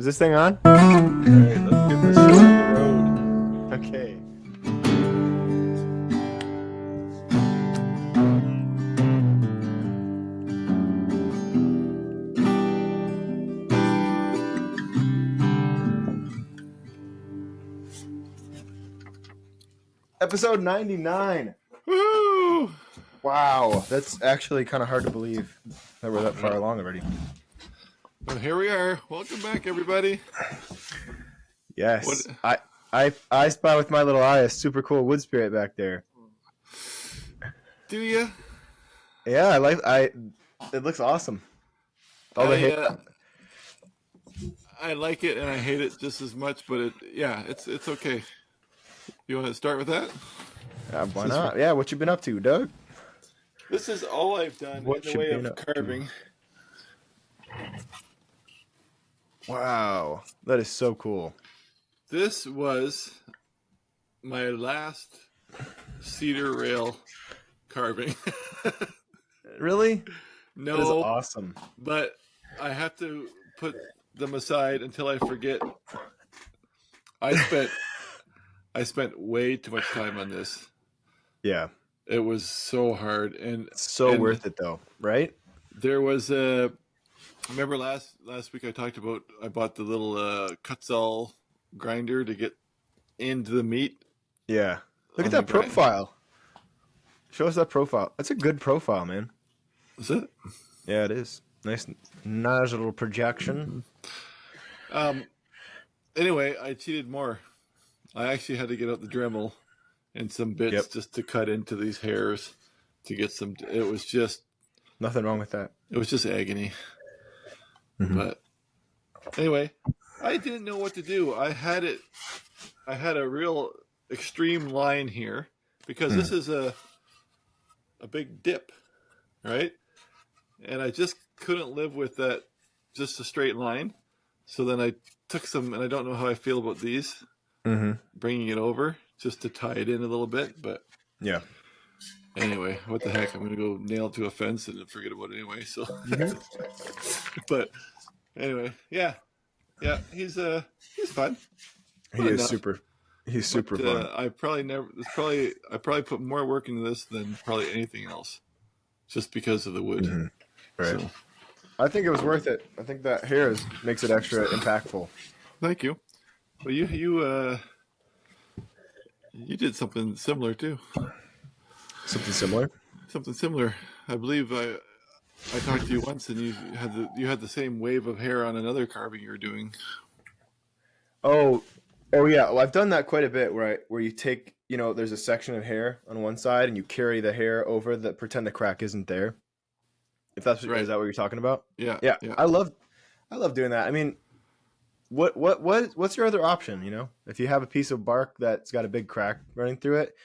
Is this thing on? All right, let's get this show on the road. Okay. Episode 99. Woo! Wow, that's actually kind of hard to believe that we're that far along already. Well, here we are. Welcome back, everybody. Yes. I spy with my little eye a super cool wood spirit back there. Do you? Yeah, it looks awesome. I like it and I hate it just as much, but it's okay. You want to start with that? Why not? Yeah, what you been up to, Doug? This is all I've done What in you the way been of up to? carving. Wow, that is so cool. This was my last cedar rail carving. Really? No, That is awesome. but I have to put them aside until I forget. I spent way too much time on this. Yeah, It was so hard, and so worth it though, right? there was a. Remember last week I talked about I bought the little Kutzall grinder to get into the meat. Yeah. Look at On that the grind. profile. Show us that profile. That's a good profile, man. Is it? Yeah, it is. Nice little projection. Anyway, I cheated more. I actually had to get out the Dremel and some bits just to cut into these hairs to get some. It was just Nothing wrong with that. agony. Mhm. But anyway, I didn't know what to do. I had a real extreme line here because this is a big dip, right? And I just couldn't live with that, just a straight line. So then I took some, and I don't know how I feel about these, bringing it over just to tie it in a little bit. But Yeah. anyway, what the heck? I'm going to go nail it to a fence and forget about it anyway. So, but anyway, yeah, he's fun. He is super. He's super fun. I probably put more work into this than probably anything else, just because of the wood. Right. So, I think it was worth it. I think that hair makes it extra impactful. thank you. Well, you did something similar too. Something similar. Something similar. I believe I talked to you once, and you had the same wave of hair on another carving you were doing. Oh yeah. Well, I've done that quite a bit where you take, there's a section of hair on one side and you carry the hair over pretend the crack isn't there. If that's Right. Is that what you're talking about? Yeah. Yeah. I love doing that. I mean, what's your other option, If you have a piece of bark that's got a big crack running through it,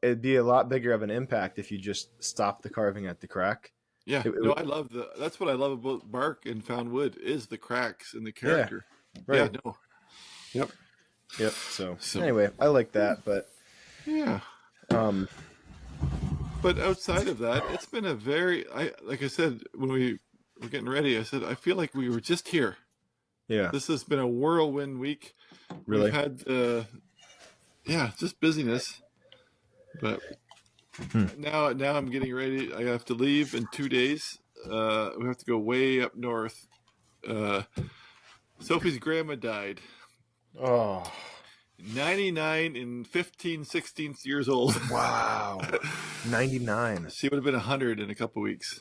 it'd be a lot bigger of an impact if you just stop the carving at the crack. Yeah. I love that's what I love about bark and found wood is the cracks and the character. Right. Yeah, no. Yep. Yep. So anyway, I like that, but Yeah. But outside of that, it's been like I said, when we were getting ready, I said, I feel like we were just here. yeah, This has been a whirlwind week. really. We've had, just busyness. But now I'm getting ready. I have to leave in 2 days. We have to go way up north. Sophie's grandma died. Oh, 99 and 16 years old. wow. 99. She would have been 100 in a couple weeks.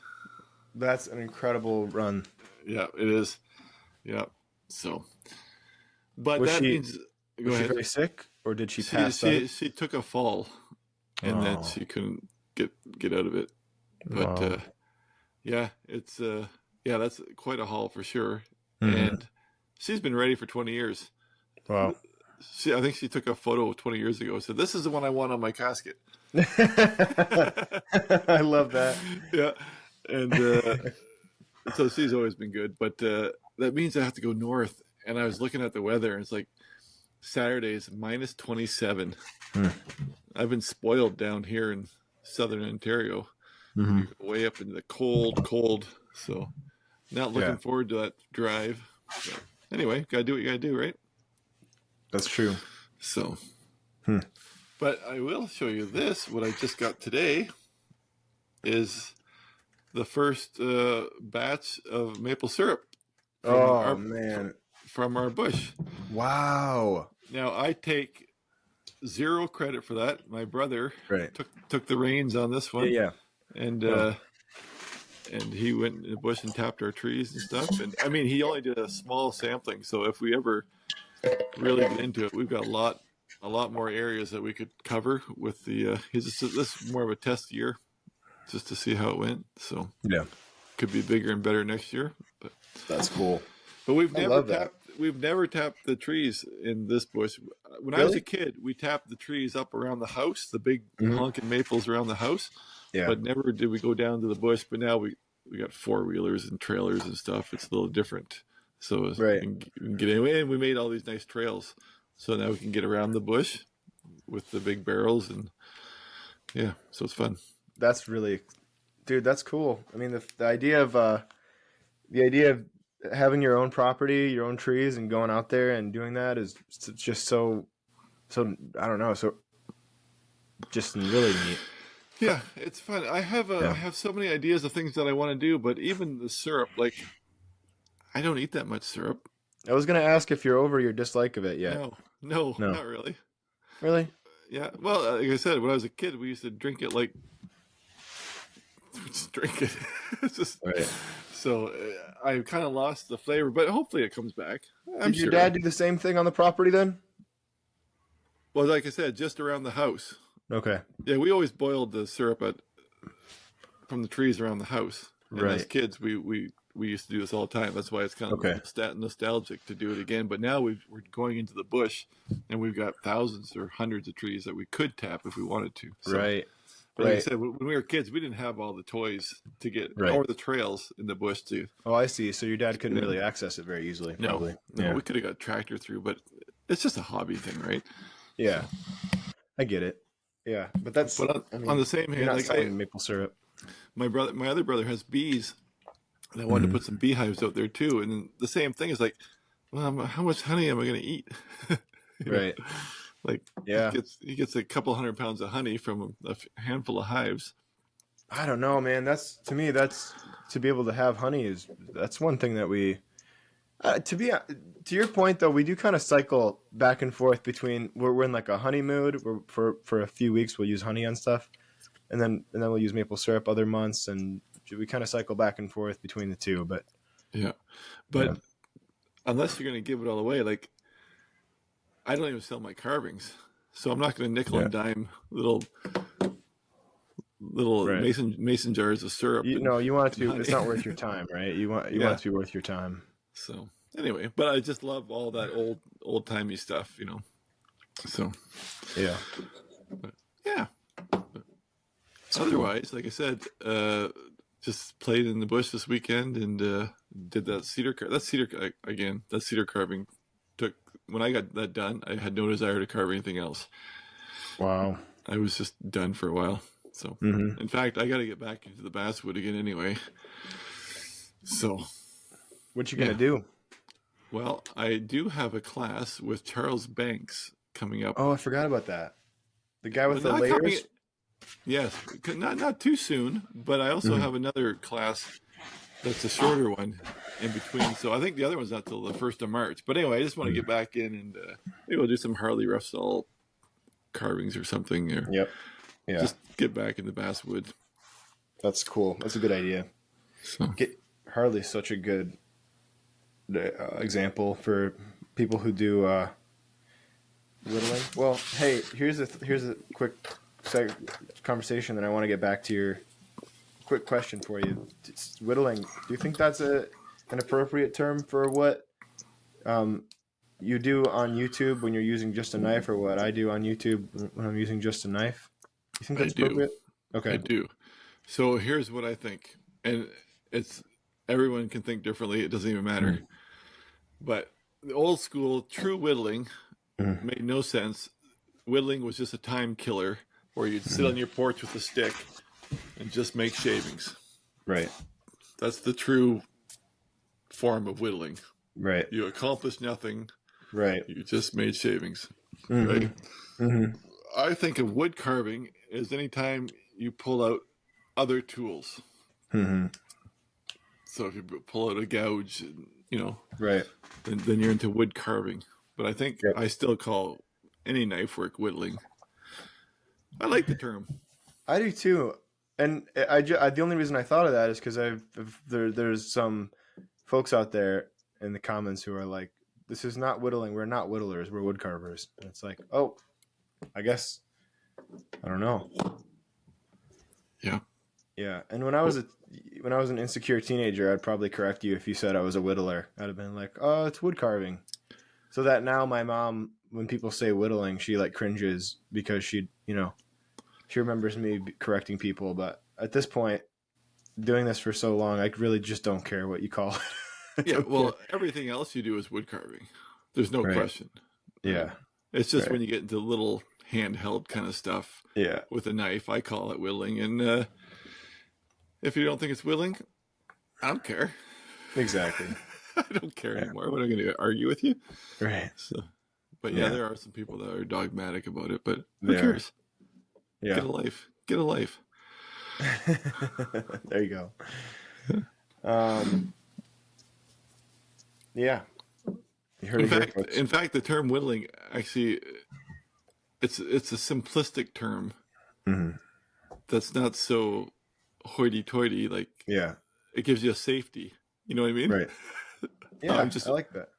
That's an incredible run. Yeah, it is. Yeah. So, but Was that she- means. Go Was she ahead. very sick, or did she pass out? She took a fall, and then she couldn't get out of it. But Oh. it's that's quite a haul for sure. Mhm. And she's been ready for 20 years. Wow. I think she took a photo 20 years ago. Said, "This is the one I want on my casket." I love that. Yeah, and so she's always been good. But that means I have to go north. And I was looking at the weather, and it's like Saturday's minus 27. I've been spoiled down here in southern Ontario, way up in the cold. So, not looking forward to that drive. But anyway, gotta do what you gotta do, right? That's true. So, Hmm. but I will show you this. What I just got today is the first batch of maple syrup from Oh man. from our bush. Wow. Now I take zero credit for that. My brother Right. took the reins on this one, Yeah. and Oh. and he went in the bush and tapped our trees and stuff. And I mean, he only did a small sampling, so if we ever really get into it, we've got a lot more areas that we could cover with the. This is more of a test year, just to see how it went. So Yeah. could be bigger and better next year. That's cool. But we've I never love that. tapped. We've never tapped the trees in this bush. When I was Really? a kid, we tapped the trees up around the house, the big Mhm. honking maples around the house. Yeah. But never did we go down to the bush. But now we got 4-wheelers and trailers and stuff. It's a little different. So Right. we can get away, and we made all these nice trails. So now we can get around the bush with the big barrels, and yeah, so it's fun. That's really, dude. That's cool. I mean, the idea of having your own property, your own trees, and going out there and doing that is just so I don't know, so just really neat. Yeah, it's fun. I Yeah. have so many ideas of things that I want to do, but even the syrup, like I don't eat that much syrup. I was gonna ask if you're over your dislike of it yet. No, No. not really. Really? Yeah, well, like I said, when I was a kid, we used to drink it like just drink it. It's just Right. so I kind of lost the flavor, but hopefully it comes back. I'm Did your sure. dad do the same thing on the property then? Well, like I said, just around the house. Okay. Yeah, we always boiled the syrup from the trees around the house. And as Right. kids, we used to do this all the time. That's why it's kind of Okay. nostalgic to do it again. But now we're going into the bush, and we've got thousands or hundreds of trees that we could tap if we wanted to. So, Right. but like I Right. said, when we were kids, we didn't have all the toys to get Right. or the trails in the bush to. Oh, I see. So your dad couldn't Yeah. really access it very easily, No, probably. no, Yeah. we could have got a tractor through, but it's just a hobby thing, right? Yeah. I get it. Yeah, but that's But I mean, on the same you're hand, not like selling maple syrup. my other brother has bees, and I wanted to Mhm. put some beehives out there too. And then the same thing is like, well, how much honey am I going to eat? You know, Right. like Yeah. he gets a couple 100 pounds of honey from a handful of hives. I don't know, man. That's to me. That's to be able to have honey that's one thing that we. To your point though, we do kind of cycle back and forth between we're in like a honey mood. Where for a few weeks we'll use honey on stuff, and then we'll use maple syrup other months, and we kind of cycle back and forth between the two. But Yeah, but Yeah. unless you're going to give it all away, like I don't even sell my carvings, so I'm not going to nickel and dime little Right. mason jars of syrup. you know, you want it to. honey. It's not worth your time, right? You want Yeah. it to be worth your time. So anyway, but I just love all that old timey stuff, you know. So Yeah. yeah. Otherwise, like I said, just played in the bush this weekend and did that cedar. That's cedar again. That cedar carving took. When I got that done, I had no desire to carve anything else. Wow. I was just done for a while. So, Mhm. in fact, I got to get back into the basswood again anyway. So, What you gonna Yeah. do? well, I do have a class with Charles Banks coming up. Oh, I forgot about that. The guy with But the not coming- layers. Yes, not too soon, but I also Mhm. have another class that's a shorter one in between. So I think the other one's not till the 1st of March. But anyway, I just want to get back in and maybe we'll do some Harley Russell carvings or something, or Yep. Yeah. just get back in the basswood. That's cool. That's a good idea. So Harley's such a good example for people who do whittling. Well, hey, here's a quick conversation that I want to get back to. Your quick question for you. Whittling. Do you think that's an appropriate term for what you do on YouTube when you're using just a knife, or what I do on YouTube when I'm using just a knife? You think I that's do. appropriate? I Okay. do. So here's what I think, and it's everyone can think differently. It doesn't even matter. But the old school true whittling Mhm. made no sense. Whittling was just a time killer, where you'd sit on your porch with a stick and just make shavings. Right. That's the true form of whittling. Right. You accomplished nothing. Right. You just made shavings, right? Mm-hmm. Mm-hmm. I think of wood carving as any time you pull out other tools. Mm-hmm. So if you pull out a gouge, Right. then you're into wood carving. But I think Yep. I still call any knife work whittling. I like the term. I do too. And the only reason I thought of that is because there's some folks out there in the comments who are like, "This is not whittling. We're not whittlers. We're wood carvers." And it's like, oh, I guess I don't know. Yeah. Yeah. And when I was an insecure teenager, I'd probably correct you if you said I was a whittler. I'd have been like, "Oh, it's wood carving." So that now my mom, when people say whittling, she like cringes because she remembers me correcting people. But at this point, doing this for so long, I really just don't care what you call it. Yeah. Well, everything else you do is wood carving. There's no Right. question. Yeah. It's just Right. when you get into little handheld kind of stuff Yeah. with a knife, I call it whittling. And if you don't think it's whittling, I don't care. Exactly. I don't care anymore. What am I going to argue with you? Right. So, but yeah, Yeah. there are some people that are dogmatic about it. But who There. cares? Yeah. Get a life. Get a life. There you go. Yeah. You heard In it here, fact, folks. the term whittling actually, it's a simplistic term Mhm. that's not so hoity-toity. Like Yeah. it gives you a safety. You know what I mean? Right. Yeah. I'm just I like that.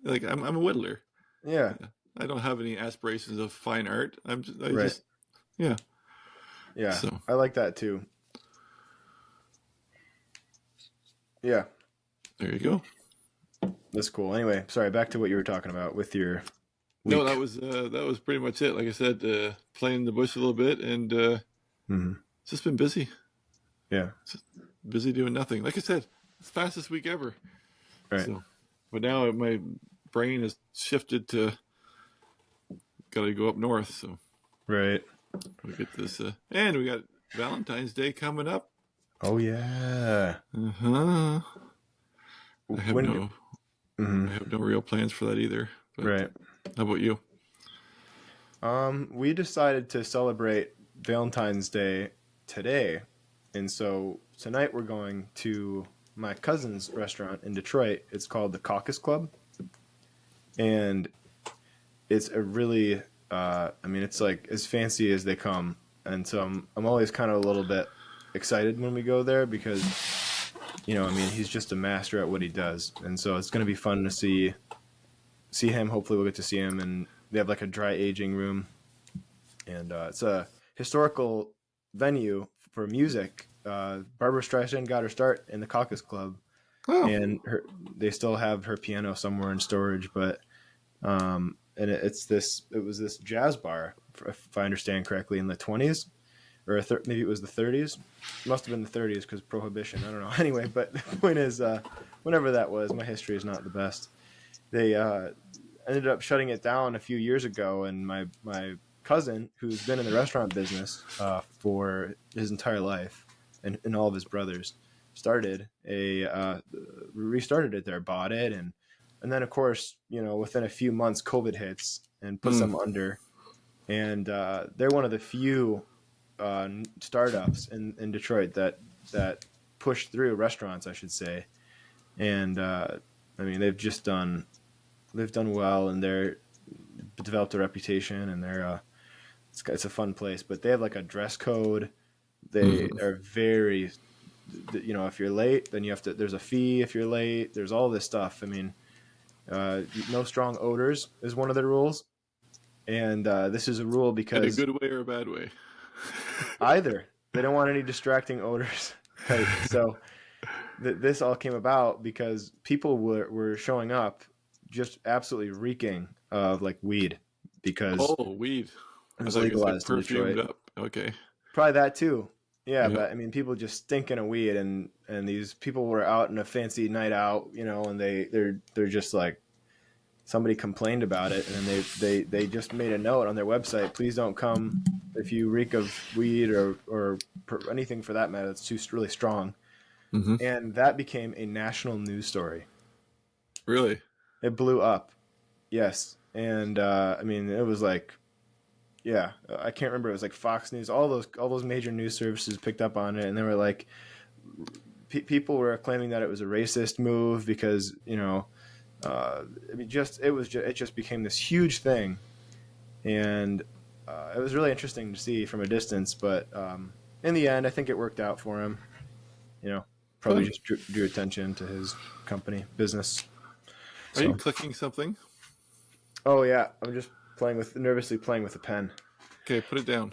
like I'm a whittler. Yeah. I don't have any aspirations of fine art. I Right. just yeah. Yeah. So I like that too. Yeah. there you go. That's cool. Anyway, sorry, back to what you were talking about with your No, week. that was pretty much it. Like I said, playing the bush a little bit, and Mhm. just been busy. Yeah. Just busy doing nothing. Like I said, it's the fastest week ever. Right. So, but now my brain has shifted to got to go up north. So Right. we get this, and we got Valentine's Day coming up. Oh yeah. Uh-huh. I have When? Mhm. no real plans for that either. But Right. how about you? We decided to celebrate Valentine's Day today, and so tonight we're going to my cousin's restaurant in Detroit. It's called the Caucus Club, and it's a really, I mean, it's like as fancy as they come, and so I'm always kind of a little bit excited when we go there because, I mean, he's just a master at what he does, and so it's going to be fun to see him. Hopefully, we'll get to see him, and they have like a dry aging room, and it's a historical venue for music. Barbara Streisand got her start in the Caucus Club, Oh, and they still have her piano somewhere in storage. But and it was this jazz bar, if I understand correctly, in the 20s or maybe it was the 30s. It must have been the 30s because Prohibition. I don't know. Anyway, but the point is, whenever that was, my history is not the best. They ended up shutting it down a few years ago, and my cousin, who's been in the restaurant business for his entire life, and all of his brothers, restarted it there, bought it, and then of course, within a few months, COVID hits and puts them under, and they're one of the few startups in Detroit that push through restaurants, I should say, and I mean they've done well, and they're developed a reputation, and they're it's a fun place. But they have like a dress code. They are very, if you're late, then there's a fee if you're late. There's all this stuff. I mean, no strong odors is one of their rules, and this is a rule in a because good way or a bad way? either they don't want any distracting odors, right? So this all came about because people were showing up just absolutely reeking of like weed because Oh, weed. it I was thought you were gonna say legalized in perfumed Detroit. up. Okay. Probably that too. Yeah, Yeah. but I mean, people just stinking of weed, and these people were out in a fancy night out, and they're just like, somebody complained about it, and then they just made a note on their website: please don't come if you reek of weed or anything for that matter that's too really strong. Mm-hmm. And that became a national news story. Really? It blew up. Yes. And I mean, it was like, yeah, I can't remember. It was like Fox News, all those major news services picked up on it, and they were like, people were claiming that it was a racist move because I mean, it just became this huge thing, and it was really interesting to see from a distance. But in the end, I think it worked out for him. You know, probably Fun. just drew attention to his company business. Are you So, clicking something? oh yeah, I'm just nervously playing with a pen. Okay, put it down.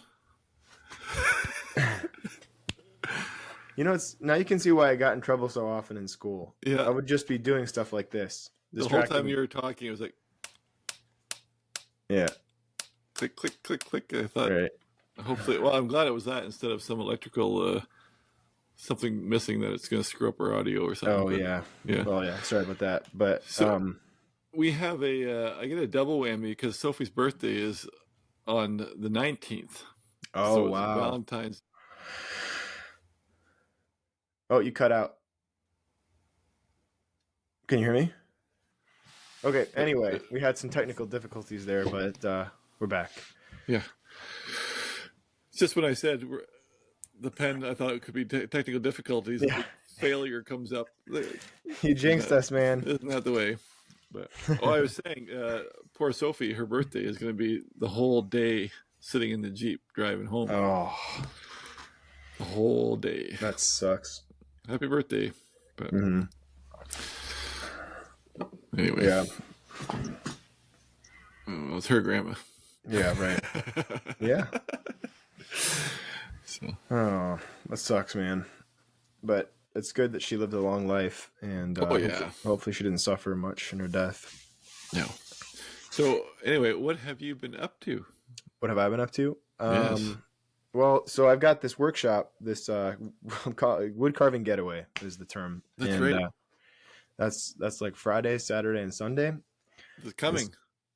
It's now you can see why I got in trouble so often in school. Yeah. I would just be doing stuff like this, The whole time distracting. you were talking, it was like Yeah, click, click, click, click. I thought, right. hopefully, well, I'm glad it was that instead of some electrical something missing that it's going to screw up our audio or something. Oh But, yeah. yeah. Well, yeah. Sorry about that, but So we have I get a double whammy because Sophie's birthday is on the 19th. oh So it's wow. Valentine's. Oh, you cut out. Can you hear me? Okay. Anyway, we had some technical difficulties there, but we're back. Yeah. It's just when I said the pen, I thought it could be technical difficulties. Yeah. The failure comes up. You jinxed us, man. Isn't that the way? But I was saying, poor Sophie, her birthday is going to be the whole day sitting in the Jeep driving home. Oh, The whole day. that sucks. Happy birthday. But Hmm. anyway, Yeah. Well, it's her grandma. Yeah. Right. Yeah. So, Oh, that sucks, man. But it's good that she lived a long life, and Oh, yeah. hopefully she didn't suffer much in her death. no. So anyway, what have you been up to? What have I been up to? Yes. Well, so I've got this workshop. This wood carving getaway is the term. That's and, right. That's like Friday, Saturday, and Sunday. It's coming.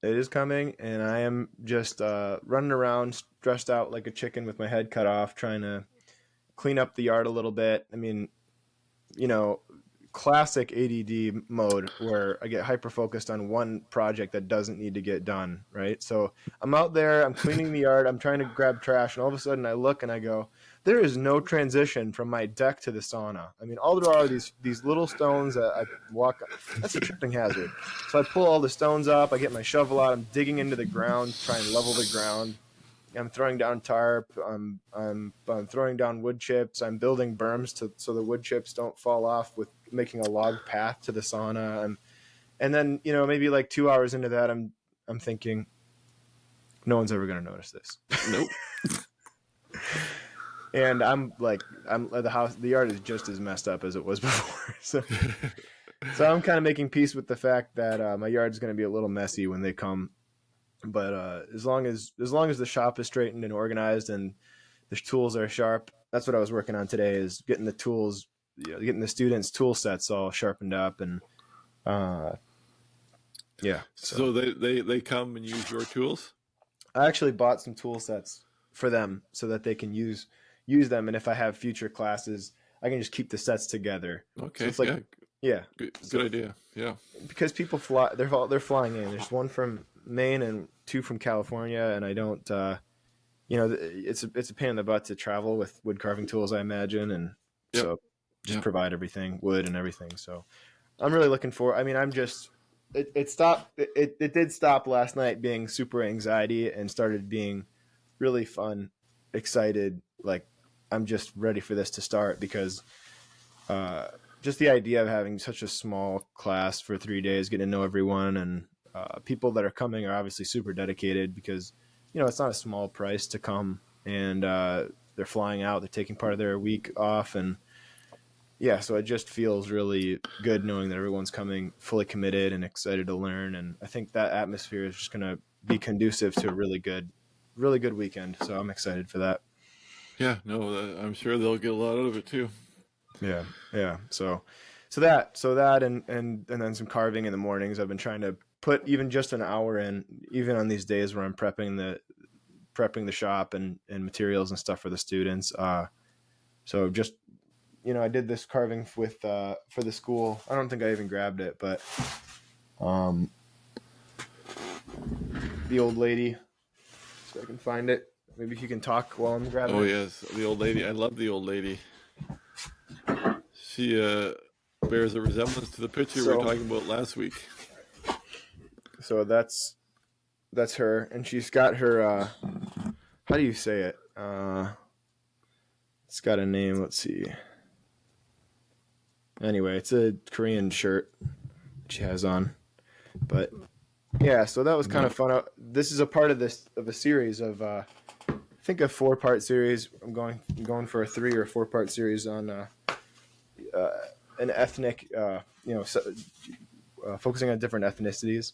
It is coming, and I am just running around, stressed out like a chicken with my head cut off, trying to clean up the yard a little bit. I mean, classic ADD mode where I get hyper focused on one project that doesn't need to get done, right? So I'm out there, I'm cleaning the yard, I'm trying to grab trash, and all of a sudden I look and I go, there is no transition from my deck to the sauna. I mean, all there are these little stones that I walk. That's a tripping hazard. So I pull all the stones up, I get my shovel out, I'm digging into the ground, trying to level the ground. I'm throwing down tarp. I'm throwing down wood chips. I'm building berms so the wood chips don't fall off, with making a log path to the sauna. And then maybe like 2 hours into that, I'm thinking, no one's ever gonna notice this. Nope. And the yard is just as messed up as it was before. So I'm kind of making peace with the fact that my yard's gonna be a little messy when they come. But as long as the shop is straightened and organized and the tools are sharp, that's what I was working on today, is getting the tools, getting the students' tool sets all sharpened up, and yeah. So they come and use your tools? I actually bought some tool sets for them so that they can use them, and if I have future classes, I can just keep the sets together. Okay. So it's like, yeah. Good idea. Yeah. Because people fly, they're flying in. There's one from Maine and two from California, and I don't, it's a pain in the butt to travel with wood carving tools, I imagine, and Yep. so just Yep. provide everything, wood and everything. So I'm really looking for. I mean, I'm just. It stopped. It did stop last night being super anxiety and started being really fun, excited. Like, I'm just ready for this to start, because just the idea of having such a small class for 3 days, getting to know everyone, and people that are coming are obviously super dedicated, because it's not a small price to come, and they're flying out, they're taking part of their week off, and yeah, so it just feels really good knowing that everyone's coming fully committed and excited to learn, and I think that atmosphere is just going to be conducive to a really good weekend. So I'm excited for that. Yeah. No, I'm sure they'll get a lot out of it too. Yeah, yeah. So that, and then some carving in the mornings. I've been trying to put even just an hour in, even on these days where I'm prepping the shop and materials and stuff for the students. So just I did this carving with for the school. I don't think I even grabbed it, but Um, the old lady, so I can find it. Maybe if you can talk while I'm grabbing Oh it. yes, the old lady. I love the old lady. She bears a resemblance to the picture we were So, talking about last week. so that's her, and she's got her. How do you say it? It's got a name. Let's see. Anyway, it's a Korean shirt she has on, but yeah. So that was kind of fun. This is a part of a series of I think a 4-part series. I'm going for a 3 or 4-part series on an ethnic, focusing on different ethnicities.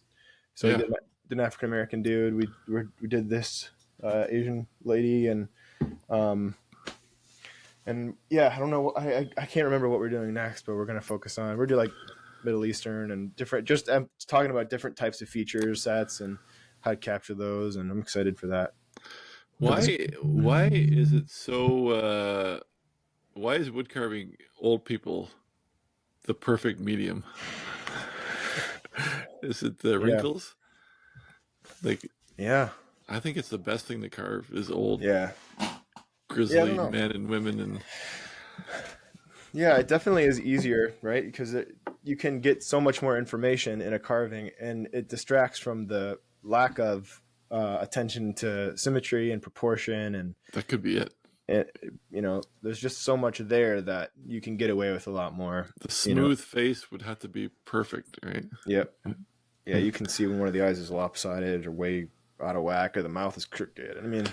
So Yeah. we did an African American dude. We did this Asian lady, and yeah, I don't know. I can't remember what we're doing next, but we're gonna focus on. We're doing like Middle Eastern and different. Just I'm talking about different types of feature sets and how to capture those, and I'm excited for that. Why is it so? Why is wood carving old people the perfect medium? Is it the Yeah, wrinkles? Like, yeah, I think it's the best thing to carve is old yeah, yeah. I don't grizzly know. men and women, and Yeah, it definitely is easier, right? Because you can get so much more information in a carving, and it distracts from the lack of attention to symmetry and proportion, that could be it. and there's just so much there that you can get away with a lot more. The You know, smooth face would have to be perfect, right? yep, yeah, you can see when one of the eyes is lopsided or way out of whack, or the mouth is crooked. I mean,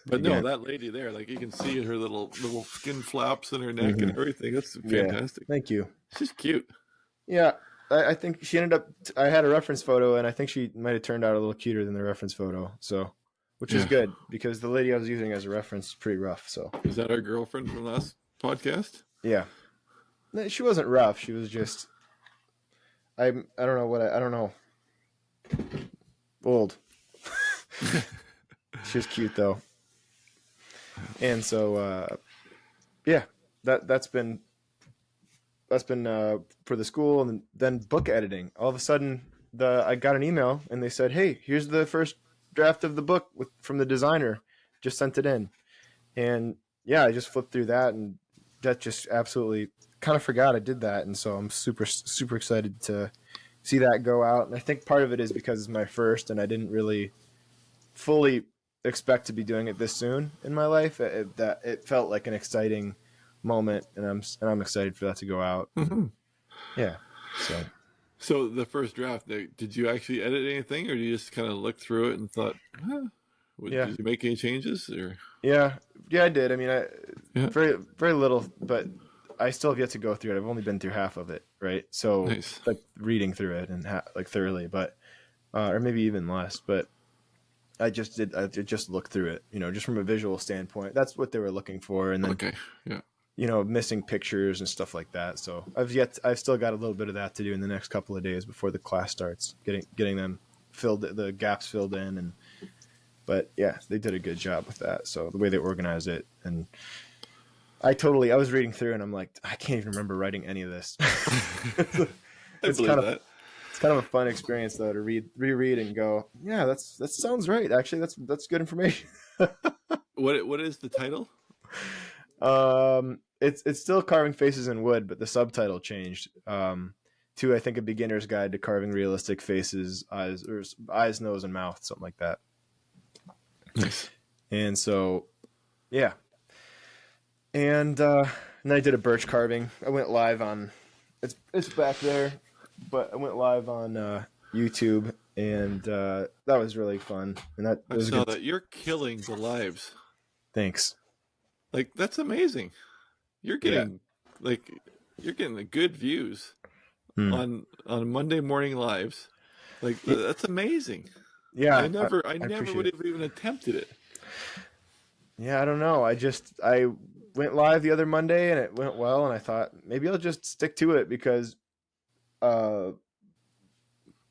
But no, again, that lady there, like you can see her little skin flaps in her neck and mhm, everything. That's yeah, fantastic. thank you. She's cute. Yeah, I think she ended up. I had a reference photo, and I think she might have turned out a little cuter than the reference photo. So, which is Yeah. good because the lady I was using as a reference is pretty rough. So, Is that our girlfriend from last podcast? yeah, no, she wasn't rough. She was just I don't know I don't know, old. She was cute though, and so yeah, that's been for the school, and then book editing. All of a sudden, I got an email and they said, "Hey, here's the first draft of the book from the designer. Just sent it in." And yeah, I just flipped through that, and that just absolutely kind of forgot I did that, and so I'm super super excited to see that go out. And I think part of it is because it's my first, and I didn't really fully expect to be doing it this soon in my life. That it felt like an exciting moment, and I'm excited for that to go out. Mm-hmm. Yeah. So So the first draft, did you actually edit anything, or did you just kind of look through it and thought, yeah, did you make any changes? Or yeah, yeah, I did. I mean, yeah, very very little, but I still have yet to go through it. I've only been through half of it, right? So nice. like reading through it and like thoroughly, but or maybe even less. But I just looked through it, just from a visual standpoint. That's what they were looking for, and then Okay, yeah, missing pictures and stuff like that. So I've still got a little bit of that to do in the next couple of days before the class starts, getting them filled, the gaps filled in, but yeah, they did a good job with that. So the way they organized it, and I was reading through and I'm like, I can't even remember writing any of this. I it's believe kind of that. it's kind of a fun experience though to reread and go, yeah, that sounds right. Actually, that's good information. What is the title? It's still carving faces in wood, but the subtitle changed to I think a beginner's guide to carving realistic faces, eyes, nose, and mouth, something like that. Nice. And so, yeah, and then I did a birch carving. I went live on it's back there, but I went live on YouTube, and that was really fun. And that I was a saw good. that you're killing the lives. Thanks. Like that's amazing. You're Yeah. getting like you're getting the good views Hmm. on Monday morning lives. Like that's amazing. Yeah, I I never appreciate would it. have even attempted it. Yeah, I don't know. I went live the other Monday and it went well, and I thought maybe I'll just stick to it because uh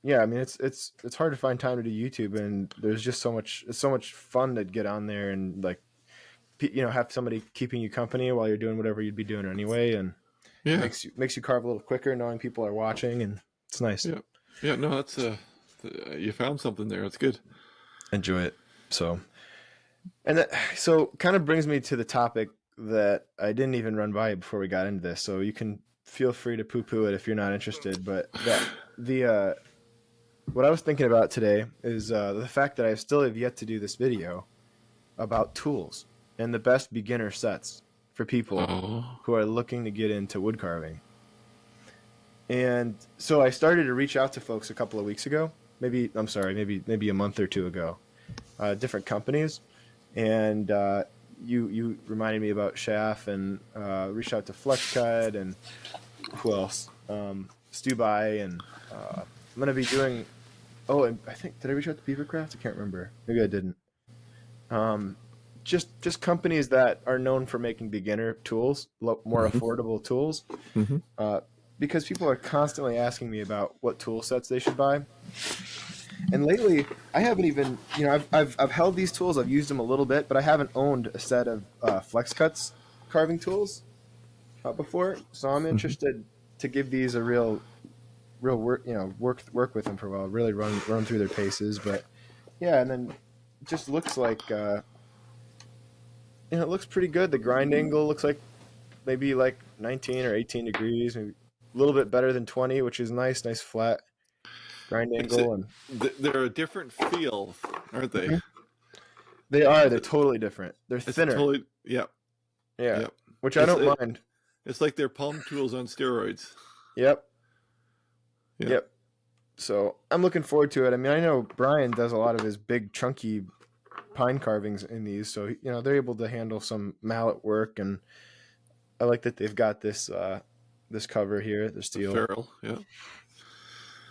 yeah, I mean it's hard to find time to do YouTube, and there's just it's so much fun to get on there and like have somebody keeping you company while you're doing whatever you'd be doing anyway, and Yeah. makes you carve a little quicker knowing people are watching, and It's nice. Yeah. Yeah. No, that's you found something there. It's good. Enjoy it. So, and that so kind of brings me to the topic that I didn't even run by before we got into this. So you can feel free to poo-poo it if you're not interested. But that the what I was thinking about today is the fact that I still have yet to do this video about tools and the best beginner sets for people Oh. who are looking to get into wood carving. And so I started to reach out to folks a couple of weeks ago. Maybe a month or two ago. Different companies, and you reminded me about Schaff, and reached out to FlexCut, and who else? Stubai, and I'm gonna be doing. Oh, and I think did I reach out to Beavercraft? I can't remember. Maybe I didn't. Just companies that are known for making beginner tools, more affordable tools, Mm-hmm. because people are constantly asking me about what tool sets they should buy. And lately, I haven't even, I've held these tools, I've used them a little bit, but I haven't owned a set of FlexCuts carving tools before. So I'm interested to give these a real work, work with them for a while, really run through their paces. But yeah, and then it just looks like, it looks pretty good. The grind angle looks like maybe like 19 or 18 degrees, maybe a little bit better than 20, which is nice flat grind angle. And They're a different feel, aren't they? they're totally different. They're It's thinner. totally, yeah. Yeah, which I don't mind. It's like they're palm tools on steroids. Yep. Yeah. Yep. So I'm looking forward to it. I mean, I know Brian does a lot of his big chunky pine carvings in these, so they're able to handle some mallet work, and I like that they've got this this cover here, the steel. Ferrule, yeah.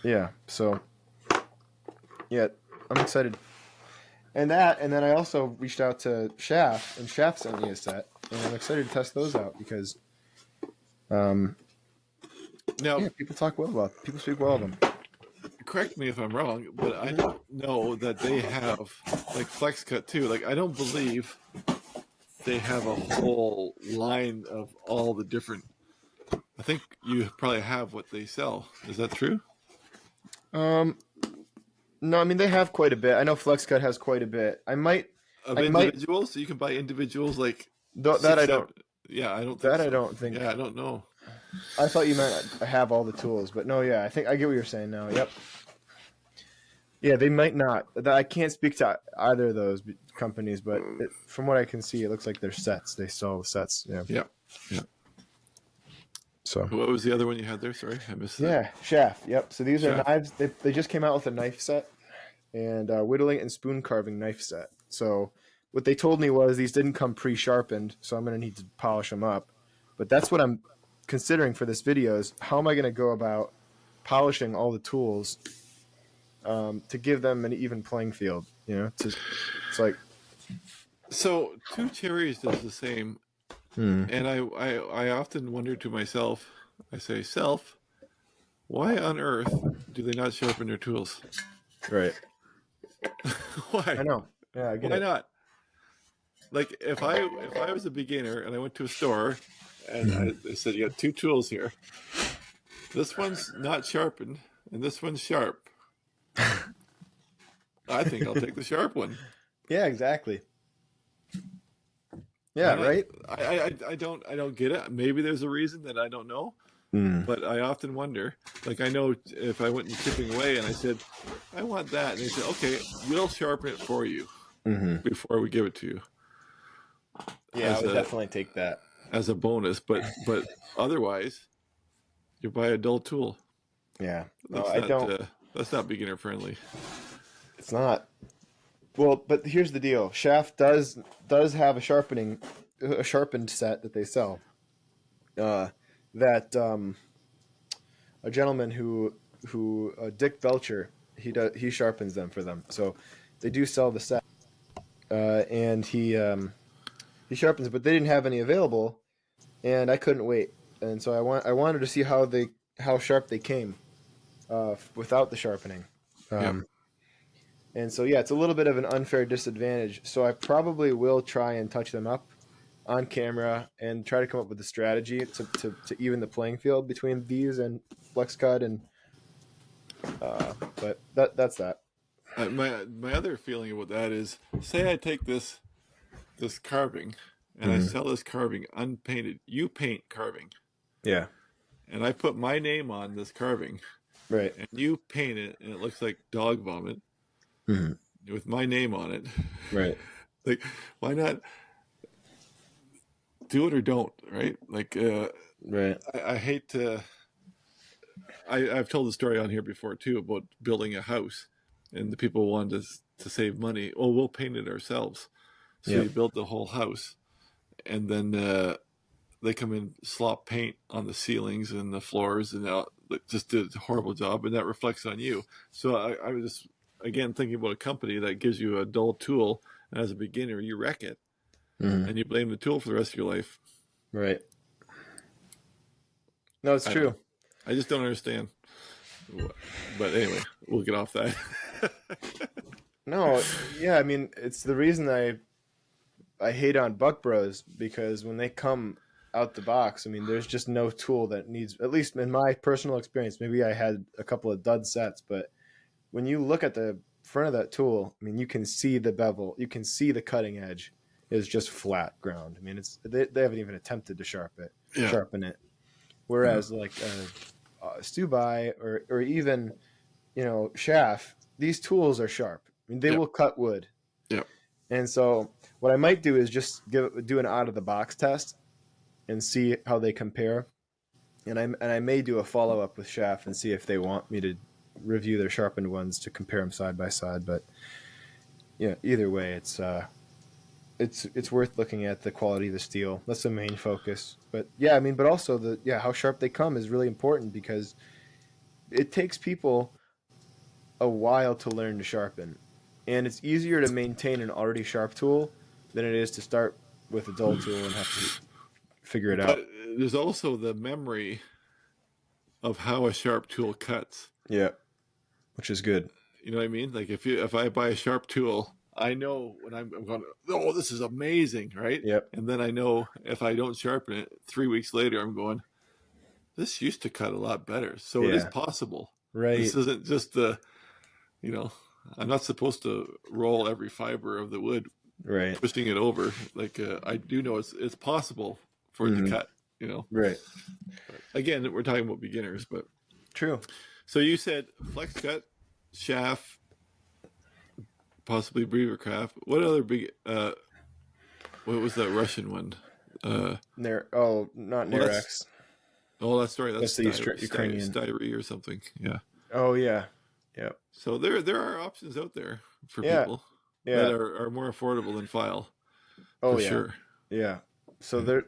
Yeah. So yeah, I'm excited. And then I also reached out to Schaff, and Schaff sent me a set, and I'm excited to test those out because Now, people speak well of them. correct me if I'm wrong, but I don't know that they have like FlexCut too. Like, I don't believe they have a whole line of all the different. I think you probably have what they sell. Is that true? No, I mean they have quite a bit. I know FlexCut has quite a bit. Of individuals, so you can buy individuals like that I don't. Yeah, I don't. That think I don't think. Yeah, I don't know. I thought you meant I have all the tools, but no, yeah, I think I get what you're saying now. Yep. Yeah, they might not. I can't speak to either of those companies, but from what I can see, it looks like they're sets. They sell sets. Yeah. Yeah. Yeah. So. What was the other one you had there? Sorry, I missed that. Yeah, Schaff. Yep. So these are Schaff. knives. They just came out with a knife set and whittling and spoon carving knife set. So what they told me was these didn't come pre-sharpened, so I'm going to need to polish them up. But that's what I'm considering for this video is how am I going to go about polishing all the tools to give them an even playing field, it's like. So Two Cherries does the same, and I often wonder to myself, I say, self, why on earth do they not sharpen their tools? Right. Why? I know. Yeah, I get Why it. not? Like if I was a beginner and I went to a store and they said you got two tools here, this one's not sharpened and this one's sharp. I think I'll take the sharp one. Yeah, exactly. Yeah, right. I don't get it. Maybe there's a reason that I don't know, but I often wonder. Like I know if I went in chipping away and I said I want that, and they said okay, we'll sharpen it for you before we give it to you. Yeah, I would definitely take that as a bonus, but otherwise, you buy a dull tool. Yeah, no, I don't. That's not beginner friendly. It's not. Well, but here's the deal: Schaff does have a sharpened set that they sell. That a gentleman who Dick Belcher, he sharpens them for them. So they do sell the set, and he sharpens, but they didn't have any available, and I couldn't wait, and so I wanted to see how sharp they came without the sharpening. And so, yeah, it's a little bit of an unfair disadvantage. So I probably will try and touch them up on camera and try to come up with a strategy to even the playing field between these and FlexCut and But that's that. My other feeling about that is, say I take this carving and I Hmm. sell this carving unpainted. You paint carving, Yeah. and I put my name on this carving, Right. and you paint it, and it looks like dog vomit Hmm. with my name on it. Right. Like, why not do it or don't? Right? Like, Right. I hate to. I've told the story on here before too about building a house, and the people wanted to save money. Oh, we'll paint it ourselves. So Yep. you build the whole house, and then they come in slop paint on the ceilings and the floors, and just did a horrible job, and that reflects on you. So I was just again thinking about a company that gives you a dull tool, and as a beginner you wreck it, Hmm. and you blame the tool for the rest of your life. Right. No, it's I don't true. know. I just don't understand. But anyway, we'll get off that. No, yeah, I mean, it's the reason I hate on Buck Bros because when they come out the box, I mean, there's just no tool that needs, at least in my personal experience, maybe I had a couple of dud sets, but when you look at the front of that tool, I mean, you can see the bevel, you can see the cutting edge is just flat ground. I mean, they haven't even attempted to Yeah, sharpen it. yeah, Whereas like Stubai or even Shaft, these tools are sharp. I mean, they yeah, will cut wood. yeah. And so what I might do is just do an out of the box test and see how they compare. And I may do a follow up with Shaft and see if they want me to review their sharpened ones to compare them side by side. But yeah, either way, it's worth looking at the quality of the steel. That's the main focus. But yeah, I mean, but also how sharp they come is really important because it takes people a while to learn to sharpen, and it's easier to maintain an already sharp tool than it is to start with a dull tool and have to figure it out. But there's also the memory of how a sharp tool cuts. Yeah, which is good. You know what I mean? Like if I buy a sharp tool, I know when I'm going, oh, this is amazing, right? Yep. And then I know if I don't sharpen it, 3 weeks later, I'm going, this used to cut a lot better. So it is Yeah. possible. This Right. isn't just you know, I'm not supposed to roll every fiber of the wood, Right. twisting it over. Like I do know it's possible for it to Hmm. cut. You know, Right. but again, we're talking about beginners, but True. so you said flex cut, shaft, possibly Beavercraft. What other big? What was that Russian one? Uh, Not well, that's Narex. that's sorry, that's That's the Ukrainian. Styrie or something. Yeah. Oh yeah. Yep. So there are options out there for Yeah. people that Yeah. are more affordable than file Oh for yeah. sure. Yeah. So Yeah.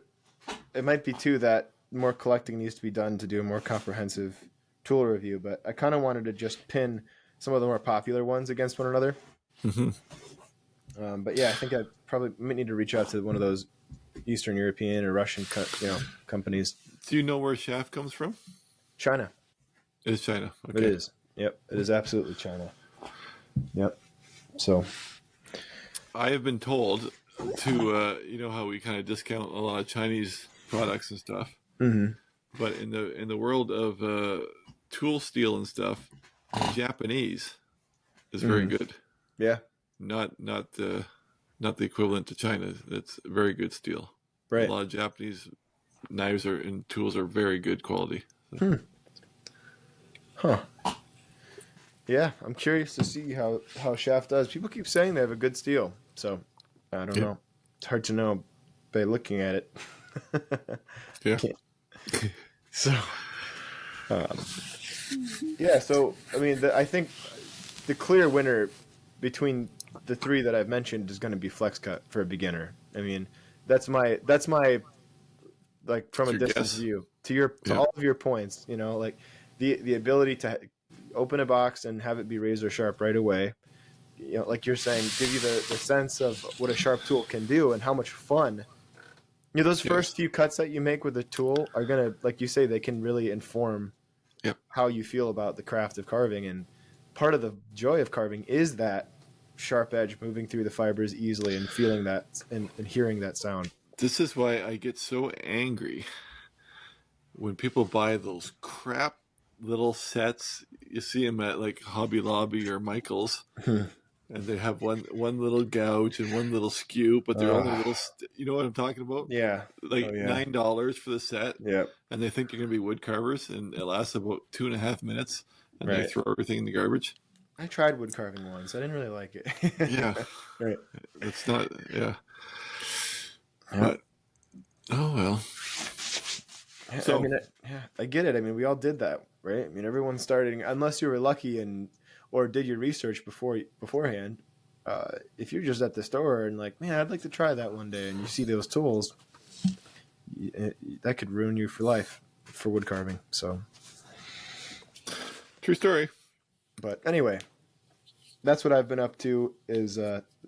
it might be too that more collecting needs to be done to do a more comprehensive tool review, but I kind of wanted to just pin some of the more popular ones against one another. Hmm. But yeah, I think I probably might need to reach out to one of those Eastern European or Russian, companies. Do you know where shaft comes from? China. It's China. It Okay. is. Yep. It is absolutely China. Yep. So. I have been told to you know how we kind of discount a lot of Chinese products and stuff, Hmm. but in the world of tool steel and stuff, Japanese is very Hmm. good. Yeah. Not the equivalent to China. That's very good steel. A Right. lot of Japanese knives and tools are very good quality. Hmm. Huh. Yeah. I'm curious to see how Shaft does. People keep saying they have a good steel, so I don't Yeah, know. It's hard to know by looking at it. yeah. Can't- So. Um, yeah. So I mean, I think the clear winner between the three that I've mentioned is going to be flex cut for a beginner. I mean, that's my like from It's a your distance guess. view to Yeah, all of your points. Like the ability to open a box and have it be razor sharp right away. Like you're saying, give you the sense of what a sharp tool can do and how much fun. Those first yes, few cuts that you make with a tool are gonna, like you say, they can really inform yep. how you feel about the craft of carving. And part of the joy of carving is that sharp edge moving through the fibers easily and feeling that and hearing that sound. This is why I get so angry when people buy those crap little sets. You see them at like Hobby Lobby or Michael's, Hmm. and they have one little gouge and one little skew, but they're only little. You know what I'm talking about? Yeah. Like Oh yeah. $9 for the set, Yep. and they think they're going to be wood carvers, and it lasts about 2.5 minutes, and they Right. throw everything in the garbage. I tried wood carving once. I didn't really like it. Yeah, Right. it's not. Yeah, Yeah. but oh well. I So mean, I get it. I mean, we all did that, right? I mean, everyone's starting unless you were lucky and or did your research beforehand. If you're just at the store and like, man, I'd like to try that one day, and you see those tools, that could ruin you for life for wood carving. So, true story. but anyway, that's what I've been up to is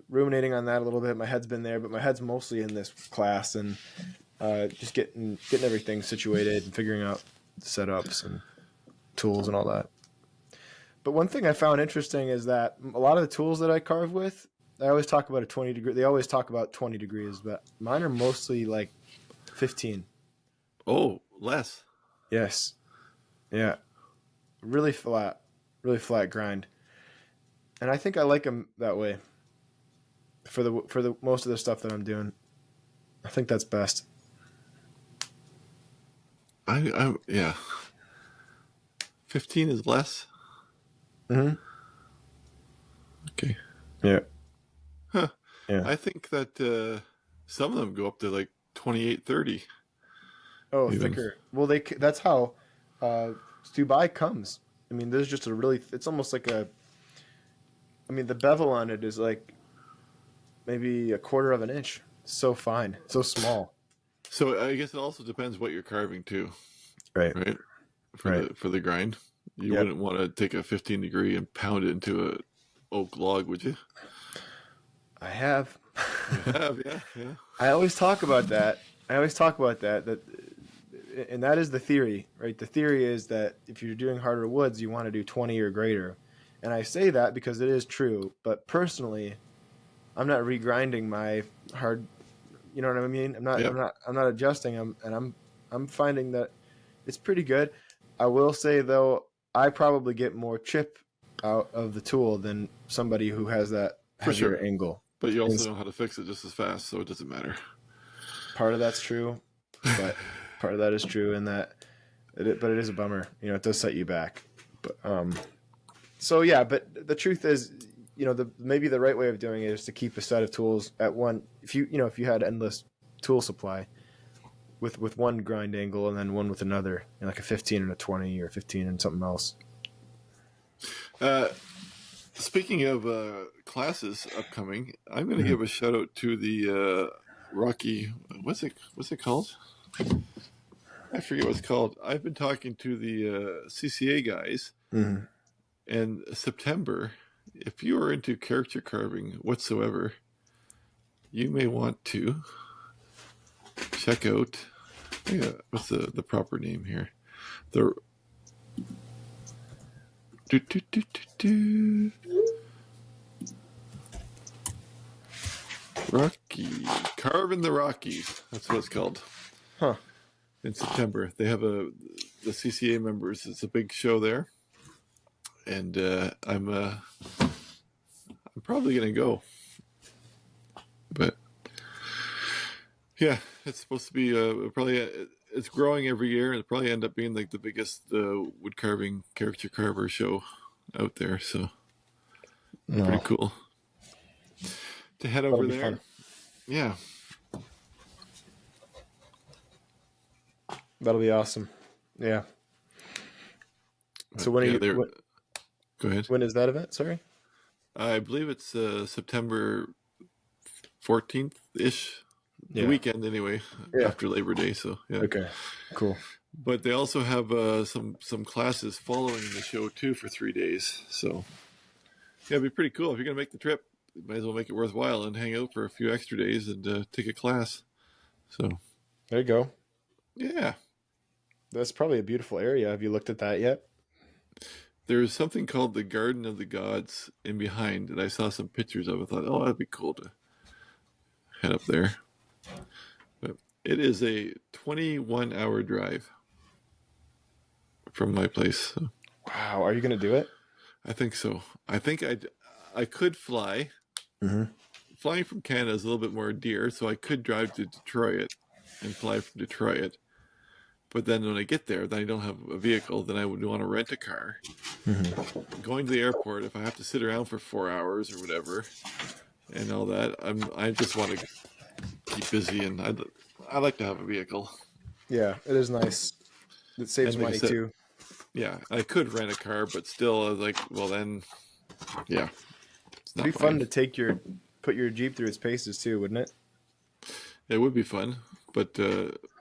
ruminating on that a little bit. My head's been there, but my head's mostly in this class and just getting everything situated and figuring out setups and tools and all that. But one thing I found interesting is that a lot of the tools that I carve with, I always talk about a 20 degree. They always talk about 20 degrees, but mine are mostly like 15. Oh, less. Yes. Yeah. Really flat grind. And I think I like them that way for the most of the stuff that I'm doing. I think that's best. I yeah. 15 is less. Mm-hmm. Okay. Yeah. Huh. Yeah. I think that some of them go up to like 28, 30. Oh, Even. thicker. Well, that's how Dubai comes. I mean, there's just a really. It's almost like a. I mean, the bevel on it is like maybe a quarter of an inch. So fine, so small. So I guess it also depends what you're carving too, Right. right? Right. For the grind, you Yep. wouldn't want to take a 15 degree and pound it into a oak log, would you? I have. You have, yeah. I always talk about that. That, and that is the theory, right? The theory is that if you're doing harder woods, you want to do 20 or greater. And I say that because it is true. But personally, I'm not regrinding my hard. You know what I mean? I'm not. Yep. I'm not adjusting them, and I'm finding that it's pretty good. I will say though, I probably get more chip out of the tool than somebody who has that For heavier sure. angle. But you also know how to fix it just as fast, so it doesn't matter. Part of that's true, but part of that is true in that, but it is a bummer. You know, it does set you back. But so yeah. But the truth is, you know, maybe the right way of doing it is to keep a set of tools at one. If you had endless tool supply, with one grind angle and then one with another, you know, like a 15 and a 20 or 15 and something else. Speaking of classes upcoming, I'm going to give a shout out to the Rocky. What's it called? I forget what it's called. I've been talking to the CCA guys, Mm-hmm. and September, if you are into character carving whatsoever, you may want to check out. What's the proper name here? The Rocky Carving the Rockies. That's what it's called. Huh. In September, they have the CCA members. It's a big show there, and I'm probably gonna go. But yeah, it's supposed to be probably. It's growing every year, and it'll probably end up being like the biggest wood carving character carver show out there. So pretty cool to head over there. Fun. Yeah, That'll be awesome. Yeah. So when yeah, are you? Go ahead. When is that event? Sorry. I believe it's September 14th ish. The Yeah. weekend anyway, Yeah. after Labor Day. So yeah. Okay. Cool. But they also have some classes following the show too for 3 days. So yeah, it'd be pretty cool if you're gonna make the trip. You might as well make it worthwhile and hang out for a few extra days and take a class. So There you go. yeah, That's probably a beautiful area. Have you looked at that yet? there's something called the Garden of the Gods in behind, and I saw some pictures of it. I thought, oh, that'd be cool to head up there. But it is a 21-hour drive from my place. So Wow, are you gonna do it? I think so. I think I could fly. Mm-hmm. Flying from Canada is a little bit more dear, so I could drive to Detroit and fly from Detroit. But then when I get there, then I don't have a vehicle. Then I would want to rent a car. Mm-hmm. Going to the airport, if I have to sit around for 4 hours or whatever, and all that, I just want to keep busy, and I like to have a vehicle. Yeah, it is nice. It saves And like I money said, too. yeah, I could rent a car, but still, I was like, well, then, yeah, it's It'd not be fun fine. to put your Jeep through its paces too, wouldn't it? It would be fun, but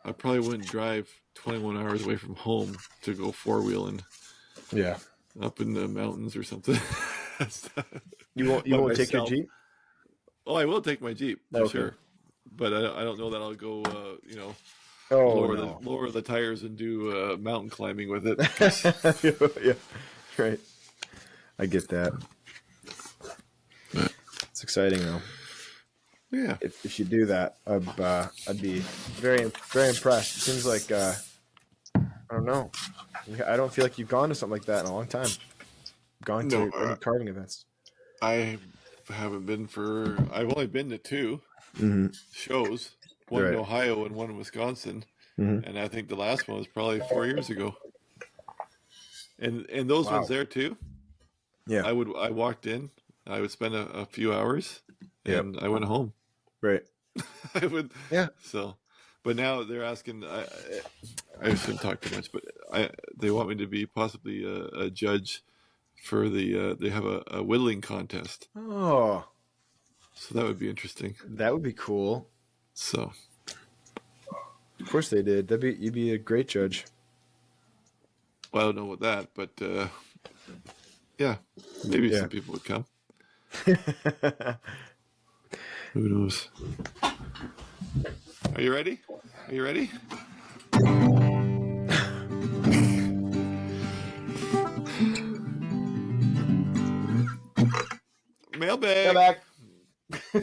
I probably wouldn't drive 21 hours away from home to go four wheeling Yeah. up in the mountains or something You by won't take your myself. Jeep? Oh, I will take my Jeep for Okay. sure, but I don't know that I'll go. Oh no. Lower the tires and do mountain climbing with it. 'Cause, Yeah. Right. I get that. but, It's exciting though. yeah, If you do that, I'd be very impressed. It seems like I don't know. I don't feel like you've gone to something like that in a long time. Gone no, to any carving events. I haven't been for. I've only been to two Mm-hmm. shows, one in Right. Ohio and one in Wisconsin, Mm-hmm. and I think the last one was probably 4 years ago. And those ones Wow. there too. Yeah. I walked in, I would spend a few hours, Yep. and I went home. Right. I would Yeah. so, but now they're asking. I shouldn't talk too much, but they want me to be possibly a judge for they have a whittling contest, Oh, so that would be interesting. that would be cool. So Of course they did. You'd be a great judge. well, I don't know about that, but yeah, maybe Yeah. some people would come. Who knows? Are you ready? Are you ready? Come Mailbag. back.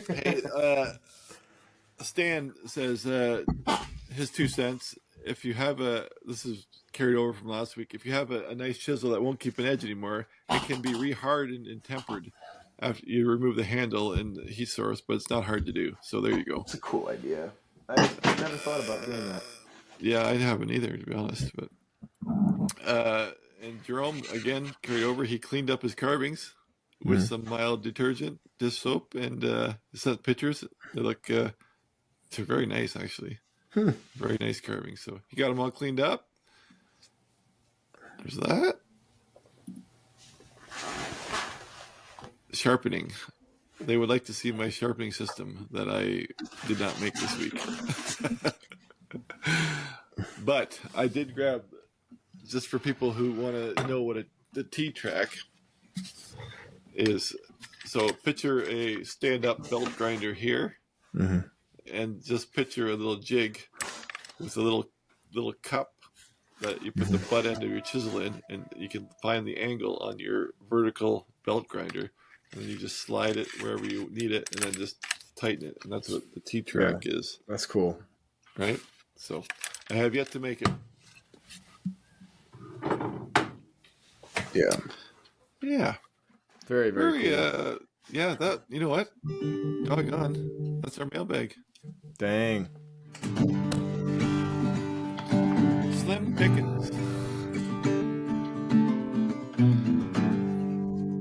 Hey, Stan says his 2 cents. If you have this is carried over from last week. If you have a nice chisel that won't keep an edge anymore, it can be rehardened and tempered after you remove the handle and heat source, but it's not hard to do. So there you go. It's a cool idea. I never thought about doing that. Yeah, I haven't either, to be honest. But and Jerome again carried over. He cleaned up his carvings with some mild detergent, dish soap, and he sent pictures. They look they're very nice, actually. Very nice carvings. So he got them all cleaned up. There's that. Sharpening. They would like to see my sharpening system that I did not make this week. But I did grab, just for people who want to know what the T-Track is. So picture a stand-up belt grinder here, and just picture a little jig with a little cup that you put the butt end of your chisel in, and you can find the angle on your vertical belt grinder, and then you just slide it wherever you need it, and then just tighten it, and that's what the T-Track is, That's cool. right? So I have yet to make it. Yeah. Yeah, Very cool. yeah. That, you know what? Doggone, that's our mailbag. Dang. Slim pickings.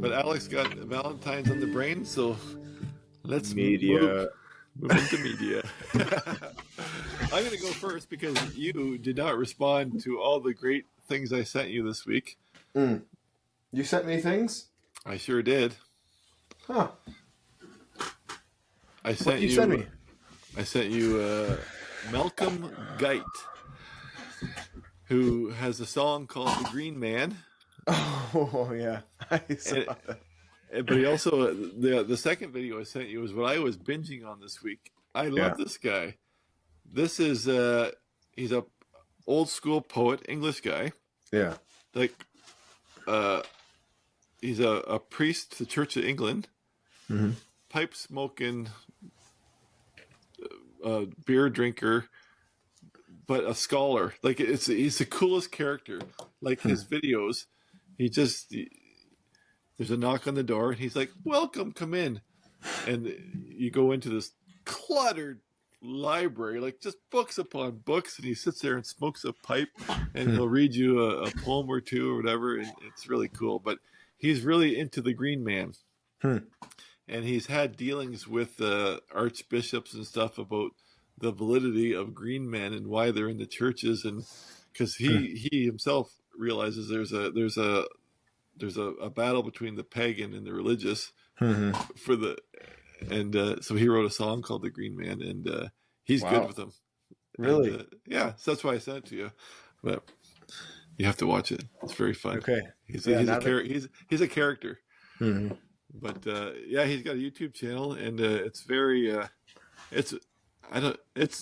But Alex got Valentine's on the brain, so let's Media. move into media. I'm going to go first because you did not respond to all the great things I sent you this week. You sent me things? I sure did. Huh. I What sent did you send me? I sent you Malcolm Geit, who has a song called "The Green Man." Oh yeah. I saw that. But he also the second video I sent you was what I was binging on this week. I love this guy. This is he's a old school poet, English guy. Yeah. Like he's a priest to the Church of England, pipe smoking, beer drinker, but a scholar. Like he's the coolest character. Like his videos, there's a knock on the door, and he's like, "Welcome, come in," and you go into this cluttered library, like just books upon books, and he sits there and smokes a pipe, and he'll read you a poem or two or whatever, and it's really cool. But he's really into the Green Man, and he's had dealings with archbishops and stuff about the validity of Green Men and why they're in the churches, and because he himself realizes there's a battle between the pagan and the religious for the. And so he wrote a song called "The Green Man," and he's good with them. Really? And, yeah, so that's why I sent it to you. But you have to watch it; it's very fun. Okay. He's Yeah, a character. Mm-hmm. But yeah, he's got a YouTube channel, and it's very it's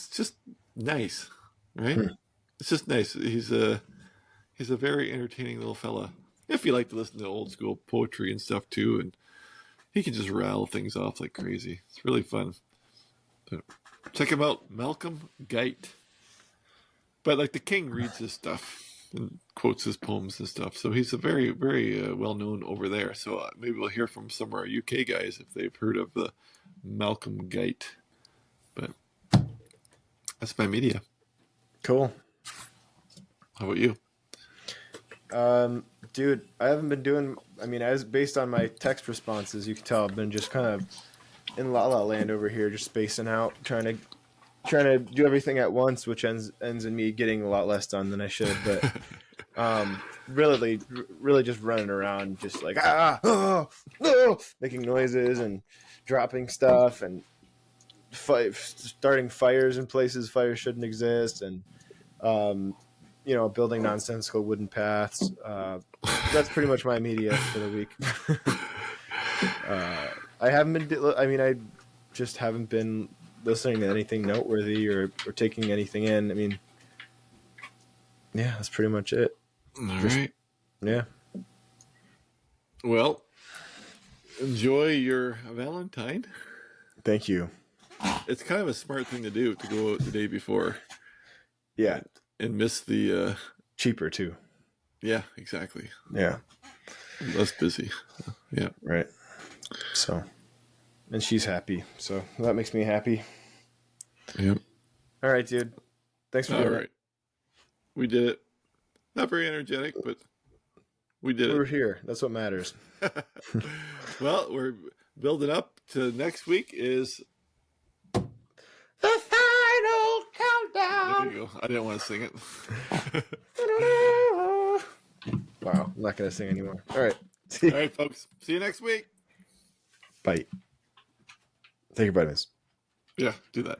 just nice, right? It's just nice. He's a very entertaining little fella. If you like to listen to old school poetry and stuff too, and he can just rattle things off like crazy. It's really fun. But check him out, Malcolm Geit. But like the King reads his stuff and quotes his poems and stuff. So he's a very, very well known over there. So maybe we'll hear from some of our UK guys if they've heard of the Malcolm Geit. But that's my media. Cool. How about you? Dude, I haven't been doing. I mean, as based on my text responses, you can tell I've been just kind of in La La Land over here, just spacing out, trying to do everything at once, which ends in me getting a lot less done than I should. But really just running around, just like making noises and dropping stuff and starting fires in places fires shouldn't exist, and building nonsensical wooden paths. That's pretty much my media for the week. I haven't been. I mean, I just haven't been listening to anything noteworthy or taking anything in. I mean, yeah, that's pretty much it. All right. Yeah. Well, enjoy your Valentine. Thank you. It's kind of a smart thing to do to go out the day before. Yeah. And miss the cheaper too. Yeah, exactly. Yeah. Less busy. Yeah. Right. So, and she's happy. So that makes me happy. Yep. All right, dude. Thanks for doing it. We did it. Not very energetic, but we did it. We're here. That's what matters. Well, we're building up to next week is the final countdown. There you go. I didn't want to sing it. Wow, I'm not going to sing anymore. All right. All right, folks. See you next week. Bye. Take your vitamins. Yeah, do that.